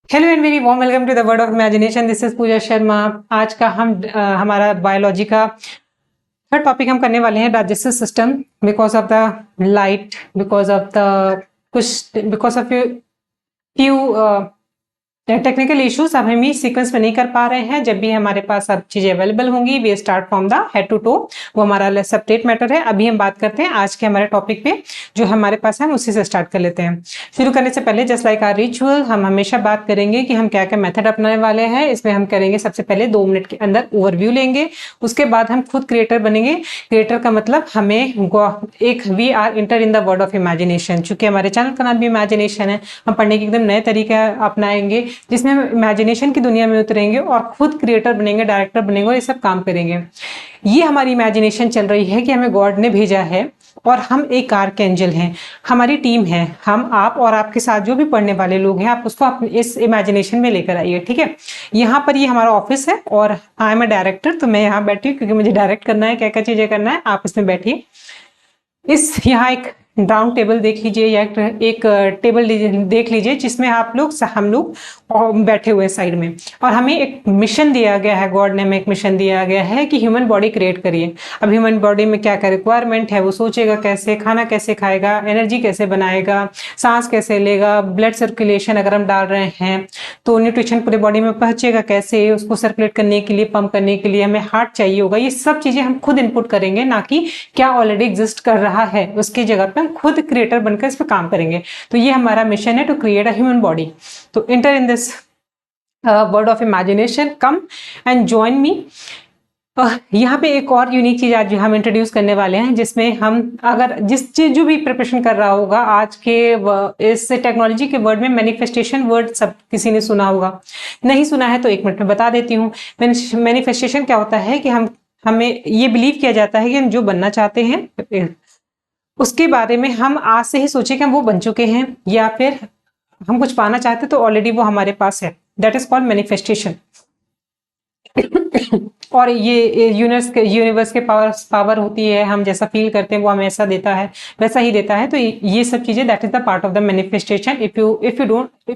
Hello and very warm welcome to the word of imagination. This is Pooja Sharma. आज का हमारा biology का third topic हम करने वाले हैं digestive system. Because of the light, because of few technical issues अब हम इस सीक्वेंस में नहीं कर पा रहे हैं। जब भी हमारे पास सब चीजें अवेलेबल होंगी we start from the head to toe, वो हमारा सेपरेट मैटर है। अभी हम बात करते हैं आज के हमारे टॉपिक पे जो हमारे पास है, हम उसी से स्टार्ट कर लेते हैं। शुरू करने से पहले जस्ट लाइक आवर रिचुअल हम हमेशा बात करेंगे कि हम क्या क्या मेथड अपनाने वाले हैं। इसमें हम करेंगे सबसे पहले 2 मिनट के अंदर ओवरव्यू लेंगे, उसके बाद हम खुद क्रिएटर बनेंगे। क्रिएटर का मतलब हमें एक we are enter in the world of imagination. चूंकि हमारे चैनल का नाम भी इमेजिनेशन है, हम पढ़ने के एकदम नए तरीके अपनाएंगे जिसमें हम इमेजिनेशन की दुनिया में उतरेंगे और खुद क्रिएटर बनेंगे, डायरेक्टर बनेंगे और ये सब काम करेंगे। ये हमारी इमेजिनेशन चल रही है कि हमें गॉड ने भेजा है और हम एक आर्कएंजल हैं, हमारी टीम है। हम, आप और आपके साथ जो भी पढ़ने वाले लोग हैं, आप उसको इस इमेजिनेशन में लेकर आइए, ठीक है। यहाँ पर ये हमारा ऑफिस है और आई एम अ डायरेक्टर, तो मैं यहाँ बैठी हूँ क्योंकि मुझे डायरेक्ट करना है, क्या क्या चीजें करना है। आप इसमें बैठिए। यहाँ एक राउंड टेबल देख लीजिए या एक टेबल देख लीजिए जिसमें हम लोग बैठे हुए साइड में, और हमें एक मिशन दिया गया है। गॉड ने हमें एक मिशन दिया गया है कि ह्यूमन बॉडी क्रिएट करिए। अब ह्यूमन बॉडी में क्या क्या रिक्वायरमेंट है, वो सोचेगा कैसे, खाना कैसे खाएगा, एनर्जी कैसे बनाएगा, सांस कैसे लेगा, ब्लड सर्कुलेशन अगर हम डाल रहे हैं तो न्यूट्रिशन पूरे बॉडी में पहुंचेगा कैसे, उसको सर्कुलेट करने के लिए, पंप करने के लिए हमें हार्ट चाहिए होगा। ये सब चीजें हम खुद इनपुट करेंगे, ना कि क्या ऑलरेडी एग्जिस्ट कर रहा है उसकी जगह पे हम खुद क्रिएटर बनकर इस पर काम करेंगे। तो ये हमारा मिशन है, to create a human body. तो enter in this world of imagination, come and join me. यहाँ पे एक और यूनिक चीज आज हम इंट्रोड्यूस करने वाले हैं, जिसमें हम अगर जिस चीज जो भी प्रिपरेशन कर रहा होगा आज के इस टेक्नोलॉजी के वर्ड में मैनिफेस्टेशन वर्ड सब किसी ने सुना होगा, नहीं सुना है तो 1 मिनट में बता देती हूँ। मैनिफेस्टेशन क्या होता है कि हमें ये बिलीव किया जाता है कि हम जो बनना चाहते हैं उसके बारे में हम आज से ही सोचे कि हम वो बन चुके हैं, या फिर हम कुछ पाना चाहते तो ऑलरेडी वो हमारे पास है। That is called manifestation. और ये यूनिवर्स के पावर होती है, हम जैसा फील करते हैं वो हमें ऐसा देता है, वैसा ही देता है। तो ये सब चीजें that is the part of the manifestation. If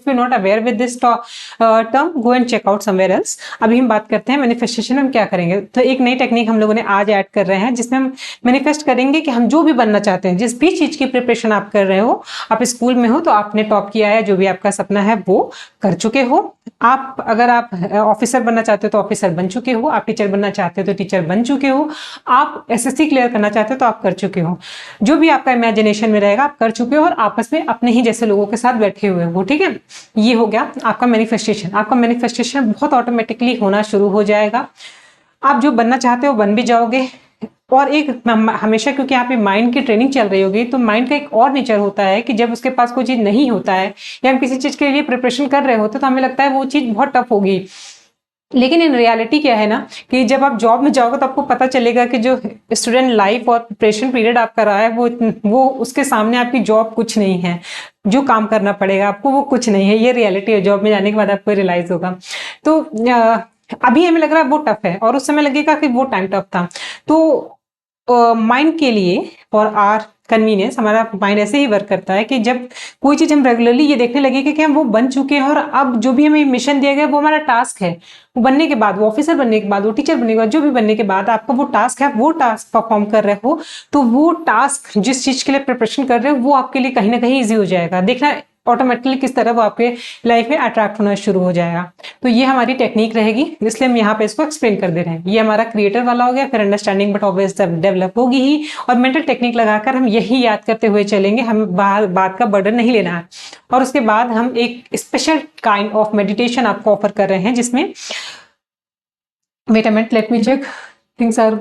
you not aware with this term, go and check out somewhere else. अभी हम बात करते हैं मैनिफेस्टेशन में हम क्या करेंगे। तो एक नई टेक्निक हम लोगों ने आज ऐड कर रहे हैं जिसमें हम मैनिफेस्ट करेंगे कि हम जो भी बनना चाहते हैं, जिस भी चीज की प्रिपरेशन आप कर रहे हो, आप स्कूल में हो तो आपने टॉप किया है, जो भी आपका सपना है वो कर चुके हो। अगर आप ऑफिसर बनना चाहते हो तो ऑफिसर बन चुके हो, आप टीचर बनना चाहते हो तो टीचर बन चुके हो, आप एसएससी क्लियर करना चाहते हो तो आप कर चुके हो। जो भी आपका इमेजिनेशन में रहेगा आप कर चुके हो और आपस में अपने ही जैसे लोगों के साथ बैठे हुए हो, ठीक है। ये हो गया आपका मैनिफेस्टेशन। आपका मैनिफेस्टेशन बहुत ऑटोमेटिकली होना शुरू हो जाएगा। आप जो बनना चाहते हो बन भी जाओगे। और एक हमेशा, क्योंकि यहाँ पे माइंड की ट्रेनिंग चल रही होगी, तो माइंड का एक और नेचर होता है कि जब उसके पास कोई चीज नहीं होता है या हम किसी चीज के लिए प्रिपरेशन कर रहे होते तो हमें लगता है वो चीज बहुत टफ होगी। लेकिन इन रियलिटी क्या है ना, कि जब आप जॉब में जाओगे तो आपको पता चलेगा कि जो स्टूडेंट लाइफ और प्रिपरेशन पीरियड आपका रहा है वो उसके सामने आपकी जॉब कुछ नहीं है। जो काम करना पड़ेगा आपको वो कुछ नहीं है। ये रियलिटी है, जॉब में जाने के बाद आपको रियलाइज होगा। तो अभी हमें लग रहा है वो टफ है और उस समय लगेगा कि वो टाइम टफ था। तो माइंड के लिए, फॉर आर कन्वीनियंस, हमारा माइंड ऐसे ही वर्क करता है कि जब कोई चीज हम रेगुलरली ये देखने लगेगा कि हम वो बन चुके हैं और अब जो भी हमें मिशन दिया गया वो हमारा टास्क है। वो बनने के बाद, वो ऑफिसर बनने के बाद, वो टीचर बनने के बाद, जो भी बनने के बाद आपका वो टास्क है, आप वो टास्क परफॉर्म कर रहे हो, तो वो टास्क जिस चीज के लिए प्रिपरेशन कर रहे हो वो आपके लिए कहीं ना कहीं ईजी हो जाएगा। देखना ऑटोमेटिकली किस तरह वो आपके लाइफ में अट्रैक्ट होना शुरू हो जाएगा। तो ये हमारी टेक्निक रहेगी, इसलिए हम यहाँ पे इसको एक्सप्लेन कर दे रहे हैं। ये हमारा क्रिएटर वाला हो गया, फिर अंडरस्टैंडिंग बट ऑब्वियस डेवलप होगी ही, और मेंटल टेक्निक लगाकर हम यही याद करते हुए चलेंगे, हम बात का बर्डन नहीं लेना है। और उसके बाद हम एक स्पेशल काइंड ऑफ मेडिटेशन आपको ऑफर कर रहे हैं जिसमें, wait a minute, let me check things are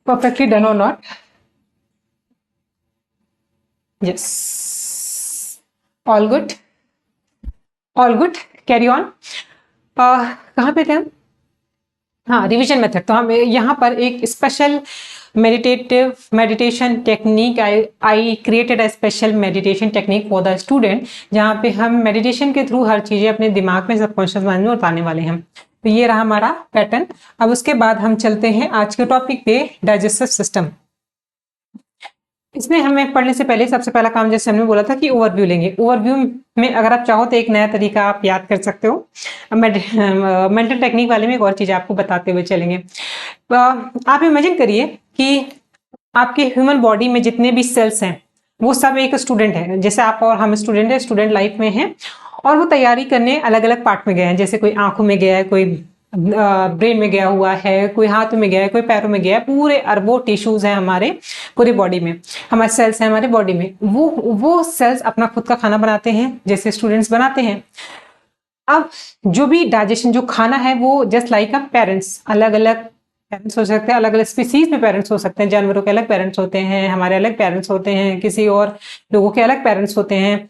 perfectly done और not. Yes, all good, all good, carry on. कहाँ पे थे हम? हाँ, रिवीजन मेथड। तो हम यहाँ पर एक special meditation technique, I created a special meditation technique for the student, जहाँ पे हम मेडिटेशन के थ्रू हर चीजें अपने दिमाग में, सबकॉन्शियस माइंड में उतारने वाले हैं। तो ये रहा हमारा पैटर्न। अब उसके बाद हम चलते हैं आज के टॉपिक पे, डाइजेस्टिव सिस्टम। इसमें हमें पढ़ने से पहले सबसे पहला काम जैसे हमने बोला था कि ओवरव्यू लेंगे। ओवरव्यू में अगर आप चाहो तो एक नया तरीका आप याद कर सकते हो। मेंटल टेक्निक वाले में एक और चीज आपको बताते हुए चलेंगे। आप इमेजिन करिए कि आपके ह्यूमन बॉडी में जितने भी सेल्स हैं वो सब एक स्टूडेंट है। जैसे आप और हम स्टूडेंट है, स्टूडेंट लाइफ में हैं और वो तैयारी करने अलग अलग पार्ट में गए हैं। जैसे कोई आंखों में गया है, कोई ब्रेन में गया हुआ है, कोई हाथों में गया है, कोई पैरों में गया है। पूरे अरबों टिश्यूज हैं हमारे पूरी बॉडी में, हमारे सेल्स हैं हमारे बॉडी में। वो सेल्स अपना खुद का खाना बनाते हैं जैसे स्टूडेंट्स बनाते हैं। अब जो भी डाइजेशन जो खाना है वो जस्ट लाइक अ पेरेंट्स, अलग अलग पेरेंट्स हो सकते हैं, अलग अलग स्पीसीज में पेरेंट्स हो सकते हैं। जानवरों के अलग पेरेंट्स होते हैं, हमारे अलग पेरेंट्स होते हैं, किसी और लोगों के अलग पेरेंट्स होते हैं।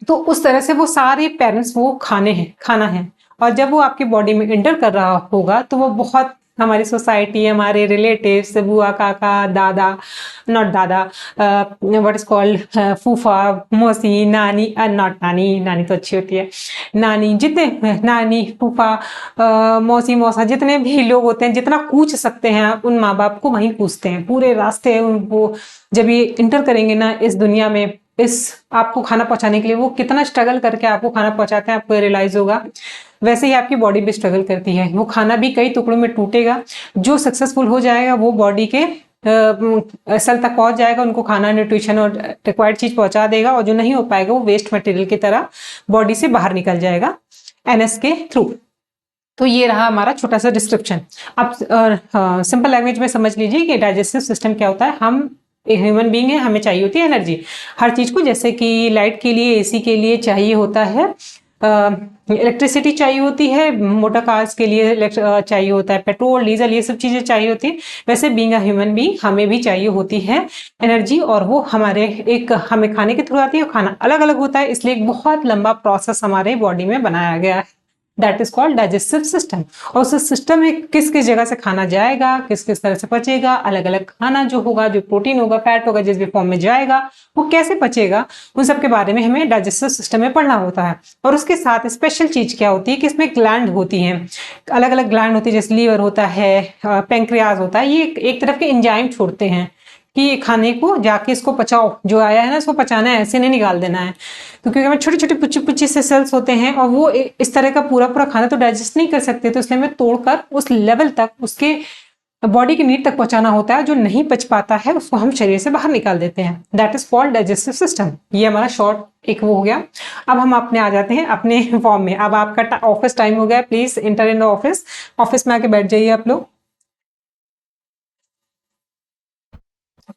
तो उस तरह से वो सारे पेरेंट्स वो खाना है। और जब वो आपकी बॉडी में इंटर कर रहा होगा तो वो बहुत हमारी सोसाइटी, हमारे रिलेटिव्स, बुआ, काका, दादा, नॉट दादा, व्हाट इज कॉल्ड, फूफा, मौसी, नानी, नॉट नानी, नानी तो अच्छी होती है, नानी, जितने नानी, फूफा, मौसी, मौसा, जितने भी लोग होते हैं, जितना पूछ सकते हैं आप उन माँ बाप को वहीं पूछते हैं। पूरे रास्ते उनको जब ये इंटर करेंगे ना इस दुनिया में, इस आपको खाना पहुंचाने के लिए, वो कितना स्ट्रगल करके आपको खाना पहुंचाते हैं आपको रियलाइज होगा। वैसे ही आपकी बॉडी भी स्ट्रगल करती है। वो खाना भी कई टुकड़ों में टूटेगा। जो सक्सेसफुल हो जाएगा वो बॉडी के सेल तक पहुंच जाएगा, उनको खाना, न्यूट्रिशन और रिक्वायर्ड चीज पहुंचा देगा। और जो नहीं हो पाएगा वो वेस्ट मटेरियल की तरह बॉडी से बाहर निकल जाएगा एनएस के थ्रू। तो ये रहा हमारा छोटा सा डिस्क्रिप्शन। अब सिंपल लैंग्वेज में समझ लीजिए कि डाइजेस्टिव सिस्टम क्या होता है। हम ह्यूमन बीइंग है, हमें चाहिए होती है एनर्जी हर चीज को। जैसे कि लाइट के लिए, एसी के लिए चाहिए होता है इलेक्ट्रिसिटी, चाहिए होती है मोटर कार्स के लिए, चाहिए होता है पेट्रोल, डीजल, ये सब चीजें चाहिए होती है। वैसे बीइंग अ ह्यूमन बीइंग हमें भी चाहिए होती है एनर्जी, और वो हमारे हमें खाने के थ्रू आती है। खाना अलग अलग होता है, इसलिए एक बहुत लंबा प्रोसेस हमारे बॉडी में बनाया गया है, that is called digestive system. और उस सिस्टम में किस किस जगह से खाना जाएगा, किस किस तरह से पचेगा, अलग अलग खाना जो होगा, जो प्रोटीन होगा, फैट होगा, जिस भी फॉर्म में जाएगा वो कैसे पचेगा, उन सब के बारे में हमें डाइजेस्टिव सिस्टम में पढ़ना होता है। और उसके साथ स्पेशल चीज क्या होती है कि इसमें ग्लैंड होती हैं, अलग अलग ग्लैंड होती है। जैसे लीवर होता है, पेंक्रियाज होता है, ये एक तरफ के एंजाइम छोड़ते हैं कि खाने को जाके इसको पचाओ, जो आया है ना इसको पचाना है, ऐसे नहीं निकाल देना है। तो क्योंकि हमें छोटे छोटे पुच्ची पुच्ची से सेल्स होते हैं और वो इस तरह का पूरा पूरा खाना तो डाइजेस्ट नहीं कर सकते, तो इसलिए हमें तोड़कर उस लेवल तक, उसके बॉडी की नीड तक पहुंचाना होता है। जो नहीं पच पाता है उसको हम शरीर से बाहर निकाल देते हैं, that is called digestive system. ये हमारा शॉर्ट एक वो हो गया। अब हम अपने आ जाते हैं अपने फॉर्म में। अब आपका ऑफिस टाइम हो गया, please inter in the office. Office में आके बैठ जाइए आप लोग।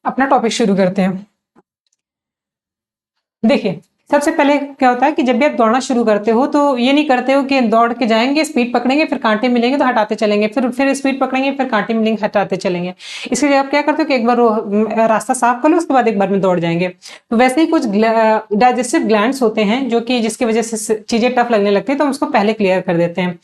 अपना टॉपिक शुरू करते हैं। देखिए, सबसे पहले क्या होता है कि जब भी आप दौड़ना शुरू करते हो तो ये नहीं करते हो कि दौड़ के जाएंगे, स्पीड पकड़ेंगे, फिर कांटे मिलेंगे तो हटाते चलेंगे, फिर स्पीड पकड़ेंगे, फिर कांटे मिलेंगे, हटाते चलेंगे। इसलिए आप क्या करते हो कि एक बार रास्ता साफ कर लो, उसके बाद एक बार में दौड़ जाएंगे। तो वैसे ही कुछ डाइजेस्टिव ग्लैंड्स होते हैं जो कि जिसकी वजह से चीजें टफ लगने लगती है, तो हम उसको पहले क्लियर कर देते हैं।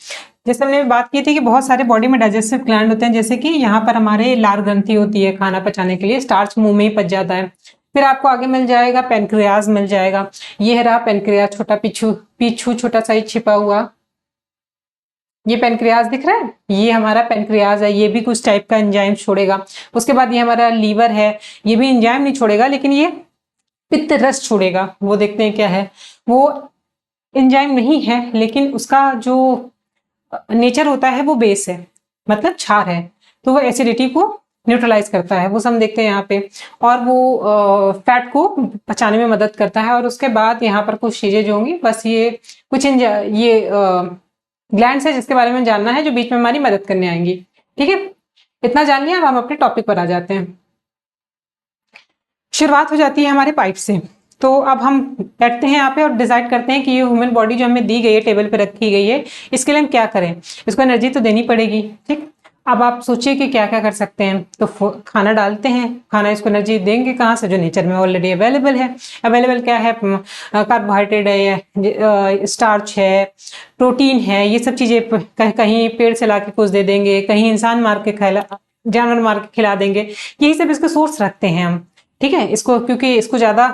जैसे हमने बात की थी कि बहुत सारे बॉडी में डाइजेस्टिव ग्लैंड होते हैं। जैसे कि यहाँ पर हमारे लार ग्रंथि होती है खाना पचाने के लिए, स्टार्च मुंह में ही पच जाता है। फिर आपको आगे मिल जाएगा पेनक्रियाज मिल जाएगा। ये रहा पेनक्रियाज, छोटा पीछू पीछू छोटा सा ही छिपा हुआ, ये पेनक्रियाज दिख रहा है, ये हमारा पेनक्रियाज है। ये भी कुछ टाइप का एंजाइम छोड़ेगा। उसके बाद ये हमारा लीवर है, ये भी एंजाइम नहीं छोड़ेगा लेकिन ये पित्त रस छोड़ेगा। वो देखते हैं क्या है, वो एंजाइम नहीं है लेकिन उसका जो नेचर होता है वो बेस है, मतलब क्षार है, तो वो एसिडिटी को न्यूट्रलाइज करता है, वो सब देखते हैं यहाँ पे। और वो फैट को पचाने में मदद करता है। और उसके बाद यहाँ पर कुछ चीजें जो होंगी, बस ये कुछ ये ग्लैंड्स है जिसके बारे में जानना है, जो बीच में हमारी मदद करने आएंगी। ठीक है, इतना जान लिया। अब हम अपने टॉपिक पर आ जाते हैं। शुरुआत हो जाती है हमारे पाइप से। तो अब हम बैठते हैं यहाँ पे और डिसाइड करते हैं कि ये ह्यूमन बॉडी जो हमें दी गई है, टेबल पे रखी गई है, इसके लिए हम क्या करें। इसको एनर्जी तो देनी पड़ेगी। ठीक, अब आप सोचिए कि क्या क्या कर सकते हैं। तो खाना डालते हैं, खाना इसको एनर्जी देंगे कहाँ से, जो नेचर में ऑलरेडी अवेलेबल है। अवेलेबल क्या है, कार्बोहाइड्रेट है, स्टार्च है, प्रोटीन है, ये सब चीजें कहीं पेड़ से ला के कुछ दे देंगे, कहीं इंसान मार के जानवर मार के खिला देंगे। यही सब इसके सोर्स रखते हैं हम। ठीक है, इसको क्योंकि इसको ज्यादा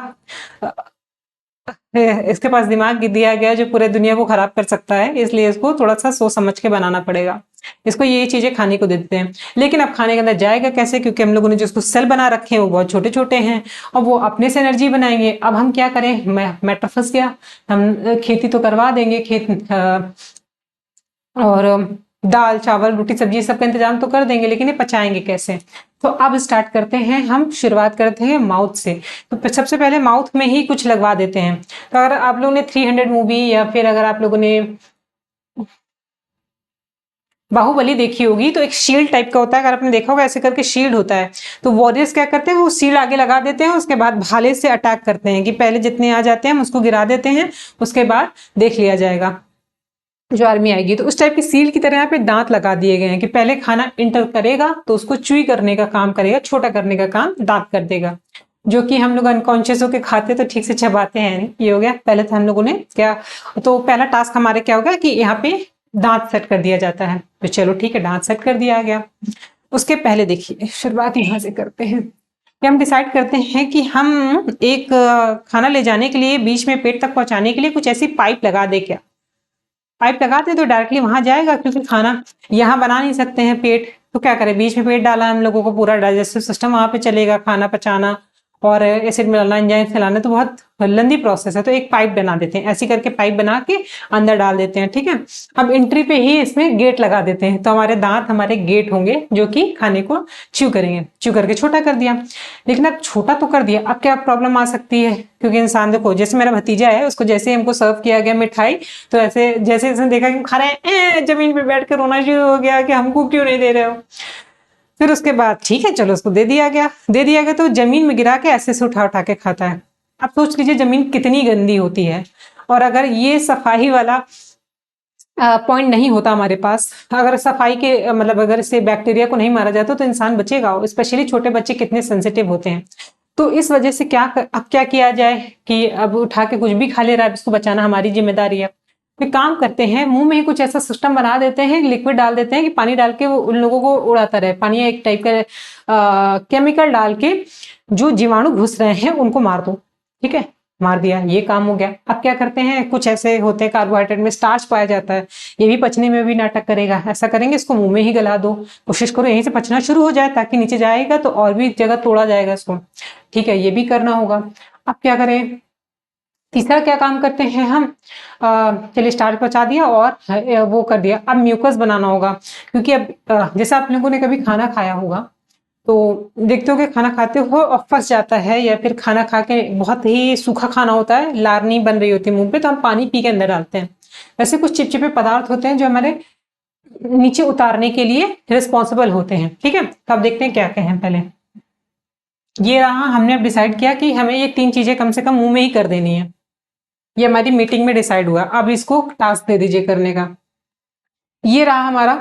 इसके पास दिमाग दिया गया जो पूरे दुनिया को खराब कर सकता है, इसलिए इसको थोड़ा सा सोच समझ के बनाना पड़ेगा। इसको ये चीजें खाने को देते हैं, लेकिन अब खाने के अंदर जाएगा कैसे, क्योंकि हम लोगों ने जिसको सेल बना रखे हैं वो बहुत छोटे छोटे हैं और वो अपने से एनर्जी बनाएंगे। अब हम क्या करें, मैटर फंस गया। हम खेती तो करवा देंगे, और दाल चावल रोटी सब्जी सबका इंतजाम तो कर देंगे, लेकिन ये पचाएंगे कैसे। तो अब स्टार्ट करते हैं, हम शुरुआत करते हैं माउथ से। तो सबसे पहले माउथ में ही कुछ लगवा देते हैं। तो अगर आप लोगों ने 300 मूवी या फिर अगर आप लोगों ने बाहुबली देखी होगी तो एक शील्ड टाइप का होता है, अगर आपने देखा होगा ऐसे करके शील्ड होता है। तो वॉरियर्स क्या करते हैं, वो शील्ड आगे लगा देते हैं, उसके बाद भाले से अटैक करते हैं कि पहले जितने आ जाते हैं हम उसको गिरा देते हैं, उसके बाद देख लिया जाएगा जो आर्मी आएगी। तो उस टाइप की सील की तरह यहाँ पे दांत लगा दिए गए हैं कि पहले खाना इंटर करेगा तो उसको चुई करने का काम करेगा, छोटा करने का काम दांत कर देगा। जो कि हम लोग अनकॉन्शियस होकर खाते तो ठीक से चबाते हैं नहीं। ये हो गया पहले। तो हम लोगों ने क्या, तो पहला टास्क हमारे क्या होगा कि यहाँ पे दांत सेट कर दिया जाता है। तो चलो ठीक है, दांत सेट कर दिया गया। उसके पहले देखिए शुरुआत यहाँ से करते हैं कि हम डिसाइड करते हैं कि हम एक खाना ले जाने के लिए बीच में पेट तक पहुंचाने के लिए कुछ ऐसी पाइप लगा दे क्या। पाइप लगाते तो डायरेक्टली वहां जाएगा, क्योंकि खाना यहाँ बना नहीं सकते हैं पेट। तो क्या करें, बीच में पेट डाला, हम लोगों को पूरा डाइजेस्टिव सिस्टम वहां पे चलेगा, खाना पचाना और एसिड मिलाना, एंजाइम फैलाना तो बहुत लंबी प्रोसेस है। तो एक पाइप बना देते हैं, ऐसी करके पाइप बना के अंदर डाल देते हैं। ठीक है, अब एंट्री पे ही इसमें गेट लगा देते हैं, तो हमारे दांत हमारे गेट होंगे जो कि खाने को च्यू करेंगे। च्यू करके छोटा कर दिया, लेकिन अब छोटा तो कर दिया, अब क्या प्रॉब्लम आ सकती है, क्योंकि इंसान देखो जैसे मेरा भतीजा है, उसको जैसे ही हमको सर्व किया गया मिठाई, तो ऐसे जैसे इसने देखा कि हम खा रहे हैं, जमीन पे बैठ कर रोना शुरू हो गया कि हमको क्यों नहीं दे रहे हो। फिर उसके बाद ठीक है चलो उसको दे दिया गया। दे दिया गया तो जमीन में गिरा के ऐसे से उठा उठा के खाता है। अब सोच लीजिए जमीन कितनी गंदी होती है, और अगर ये सफाई वाला पॉइंट नहीं होता हमारे पास, अगर सफाई के मतलब अगर इससे बैक्टीरिया को नहीं मारा जाता तो इंसान बचेगा। स्पेशली छोटे बच्चे कितने सेंसिटिव होते हैं। तो इस वजह से अब क्या किया जाए कि अब उठा के कुछ भी खा ले रहा है, इसको बचाना हमारी जिम्मेदारी है। फिर काम करते हैं, मुंह में ही कुछ ऐसा सिस्टम बना देते हैं, लिक्विड डाल देते हैं कि पानी डाल के वो उन लोगों को उड़ाता रहे। पानी एक टाइप का केमिकल डाल के जो जीवाणु घुस रहे हैं उनको मार दो। ठीक है, मार दिया, ये काम हो गया। अब क्या करते हैं, कुछ ऐसे होते हैं कार्बोहाइड्रेट में स्टार्च पाया जाता है, ये भी पचने में भी नाटक करेगा। ऐसा करेंगे, इसको मुंह में ही गला दो, कोशिश करो यहीं से पचना शुरू हो जाए, ताकि नीचे जाएगा तो और भी जगह तोड़ा जाएगा इसको। ठीक है, ये भी करना होगा। अब क्या करें, तीसरा क्या काम करते हैं हम, चलिए स्टार्च पचा दिया और वो कर दिया। अब म्यूकस बनाना होगा, क्योंकि अब जैसे आप लोगों ने कभी खाना खाया होगा तो देखते हो कि खाना खाते हो और फंस जाता है, या फिर खाना खा के बहुत ही सूखा खाना होता है, लार नहीं बन रही होती मुंह पे, तो हम पानी पी के अंदर डालते हैं। वैसे कुछ चिपचिपे पदार्थ होते हैं जो हमारे नीचे उतारने के लिए रिस्पॉन्सिबल होते हैं। ठीक है, तो अब देखते हैं क्या क्या है। पहले ये रहा, हमने अब डिसाइड किया कि हमें ये 3 चीजें कम से कम मुंह में ही कर देनी है। ये हमारी मीटिंग में डिसाइड हुआ। अब इसको टास्क दे दीजिए करने का। ये रहा हमारा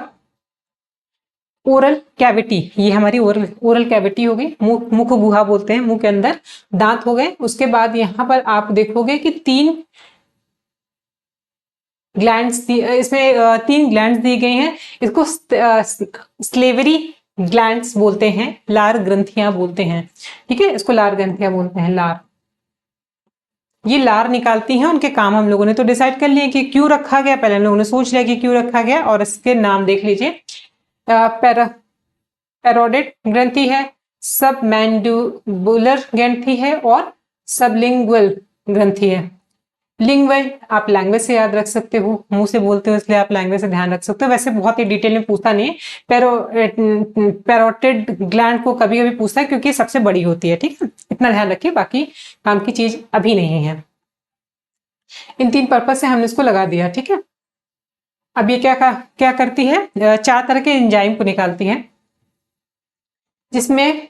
ओरल कैविटी, ये हमारी ओरल कैविटी हो गई, मुख गुहा बोलते हैं, मुंह के अंदर दांत हो गए। उसके बाद यहाँ पर आप देखोगे कि 3 ग्लैंड्स इसमें 3 ग्लैंड्स दी गई हैं। इसको स्लेवरी ग्लैंड्स बोलते हैं, लार ग्रंथियां बोलते हैं। ठीक है, इसको लार ग्रंथियां बोलते हैं, लार। ये लार निकालती हैं, उनके काम हम लोगों ने तो डिसाइड कर लिए कि क्यों रखा गया। पहले हम लोगों ने सोच लिया कि क्यों रखा गया, और इसके नाम देख लीजिए। पैरोडिड ग्रंथि है, सब मैंडिबुलर ग्रंथि है, और सबलिंगुअल ग्रंथि है। लिंगुअल आप लैंग्वेज से याद रख सकते हो, मुंह से बोलते हो इसलिए आप लैंग्वेज से ध्यान रख सकते हो। वैसे बहुत ही डिटेल में पूछता नहीं है। पैरोटिड ग्लैंड को कभी कभी पूछता है, क्योंकि सबसे बड़ी होती है। ठीक है, इतना ध्यान रखिए, बाकी काम की चीज अभी नहीं है। इन 3 पर्पज से हमने इसको लगा दिया। ठीक है, अब ये क्या करती है, 4 तरह के एंजाइम को निकालती है, जिसमें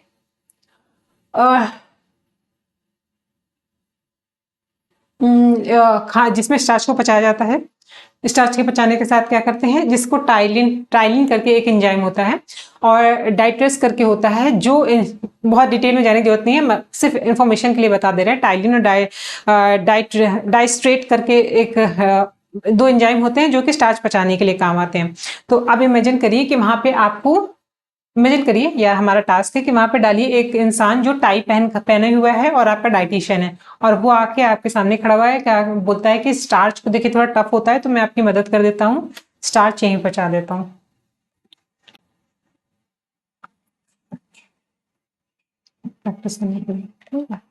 जिसमें स्टार्च को पचाया जाता है। स्टार्च के पचाने के साथ क्या करते हैं, जिसको टाइलिन करके एक एंजाइम होता है, और डाइट्रेस करके होता है, जो बहुत डिटेल में जाने की जरूरत नहीं है, सिर्फ इंफॉर्मेशन के लिए बता दे रहे हैं। टाइलिन और डाइस्ट्रेट करके एक 2 एंजाइम होते हैं जो कि स्टार्च पचाने के लिए काम आते हैं। तो अब इमेजिन करिए कि वहां पे आपको इमेजिन करिए, या हमारा टास्क है कि वहां पे डालिए एक इंसान जो टाई पहने हुआ है और आपका डाइटिशियन है, और वो आके आपके सामने खड़ा हुआ है, क्या बोलता है कि स्टार्च को देखिए थोड़ा टफ होता है तो मैं आपकी मदद कर देता हूँ, स्टार्च यहीं पहुंचा देता हूँ। प्रैक्टिस करने के लिए, ठीक है।